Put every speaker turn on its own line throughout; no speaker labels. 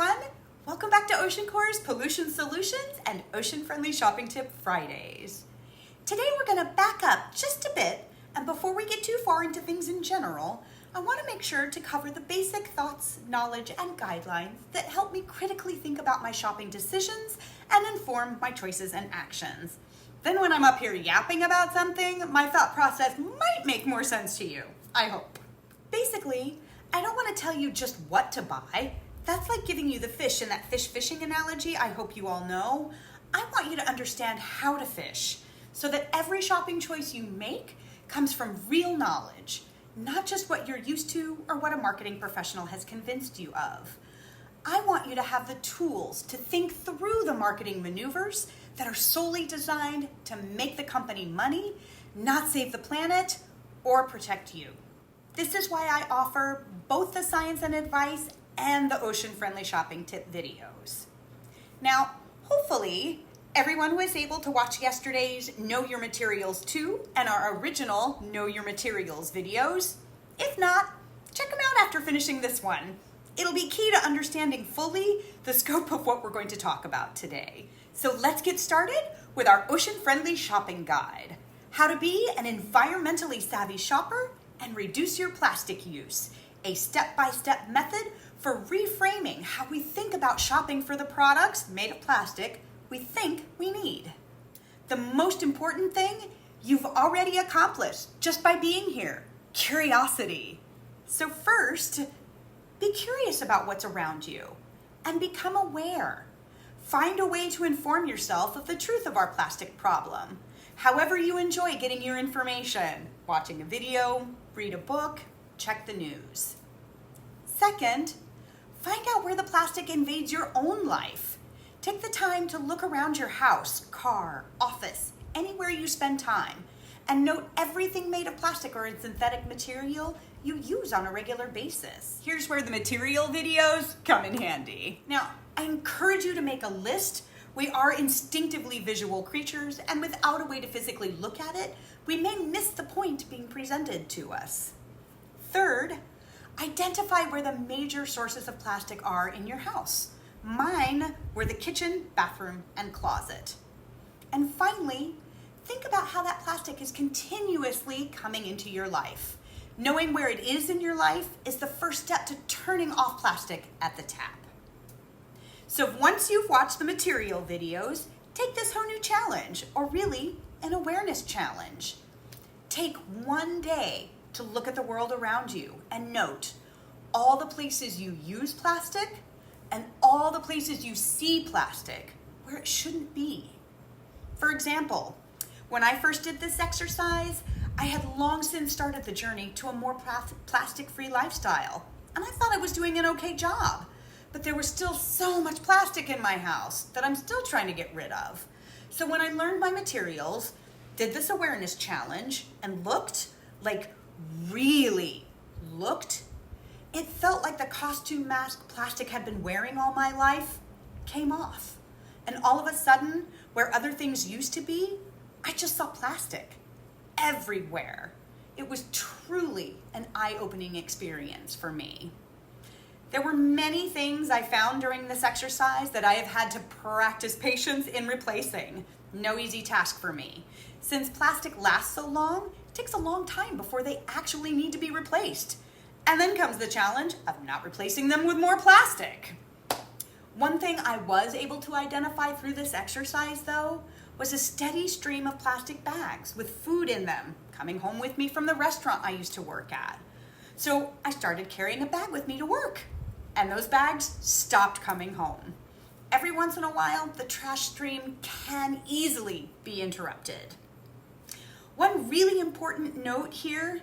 everyone. Welcome back to OceanCore's Pollution Solutions and Ocean-Friendly Shopping Tip Fridays. Today we're going to back up just a bit, and before we get too far into things in general, I want to make sure to cover the basic thoughts, knowledge, and guidelines that help me critically think about my shopping decisions and inform my choices and actions. Then when I'm up here yapping about something, my thought process might make more sense to you, I hope. Basically, I don't want to tell you just what to buy. That's like giving you the fish in that fish fishing analogy I hope you all know. I want you to understand how to fish so that every shopping choice you make comes from real knowledge, not just what you're used to or what a marketing professional has convinced you of. I want you to have the tools to think through the marketing maneuvers that are solely designed to make the company money, not save the planet or protect you. This is why I offer both the science and advice and the ocean-friendly shopping tip videos. Now, hopefully, everyone was able to watch yesterday's Know Your Materials 2 and our original Know Your Materials videos. If not, check them out after finishing this one. It'll be key to understanding fully the scope of what we're going to talk about today. So let's get started with our ocean-friendly shopping guide. How to be an environmentally savvy shopper and reduce your plastic use. A step-by-step method for reframing how we think about shopping for the products made of plastic we think we need. The most important thing you've already accomplished just by being here: curiosity. So first, be curious about what's around you and become aware. Find a way to inform yourself of the truth of our plastic problem. However you enjoy getting your information, watching a video, read a book, check the news. Second, find out where the plastic invades your own life. Take the time to look around your house, car, office, anywhere you spend time, and note everything made of plastic or synthetic material you use on a regular basis. Here's where the material videos come in handy. Now, I encourage you to make a list. We are instinctively visual creatures, and without a way to physically look at it, we may miss the point being presented to us. Third, identify where the major sources of plastic are in your house. Mine were the kitchen, bathroom, and closet. And finally, think about how that plastic is continuously coming into your life. Knowing where it is in your life is the first step to turning off plastic at the tap. So once you've watched the material videos, take this whole new challenge, or really an awareness challenge. Take one day to look at the world around you and note all the places you use plastic and all the places you see plastic where it shouldn't be. For example, when I first did this exercise, I had long since started the journey to a more plastic-free lifestyle, and I thought I was doing an okay job. But there was still so much plastic in my house that I'm still trying to get rid of. So when I learned my materials, did this awareness challenge, and really looked, it felt like the costume mask plastic had been wearing all my life came off. And all of a sudden, where other things used to be, I just saw plastic everywhere. It was truly an eye-opening experience for me. There were many things I found during this exercise that I have had to practice patience in replacing. No easy task for me. Since plastic lasts so long, it takes a long time before they actually need to be replaced. And then comes the challenge of not replacing them with more plastic. One thing I was able to identify through this exercise, though, was a steady stream of plastic bags with food in them coming home with me from the restaurant I used to work at. So I started carrying a bag with me to work, and those bags stopped coming home. Every once in a while, the trash stream can easily be interrupted. One really important note here: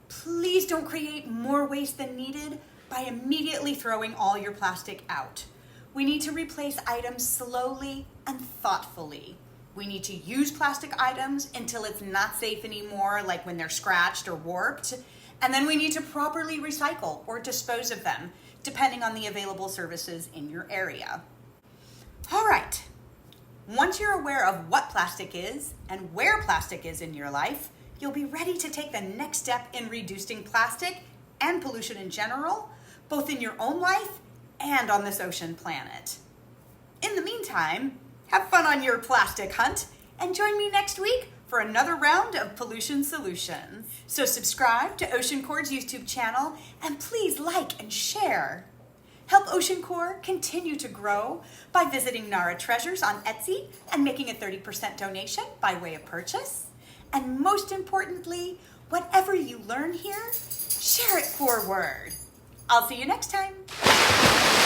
please don't create more waste than needed by immediately throwing all your plastic out. We need to replace items slowly and thoughtfully. We need to use plastic items until it's not safe anymore, like when they're scratched or warped, and then we need to properly recycle or dispose of them, depending on the available services in your area. All right, once you're aware of what plastic is and where plastic is in your life, you'll be ready to take the next step in reducing plastic and pollution in general, both in your own life and on this ocean planet. In the meantime, have fun on your plastic hunt and join me next week for another round of Pollution Solutions. So subscribe to OceanCore's YouTube channel and please like and share. Help OceanCore continue to grow by visiting Nara Treasures on Etsy and making a 30% donation by way of purchase. And most importantly, whatever you learn here, share it forward. I'll see you next time.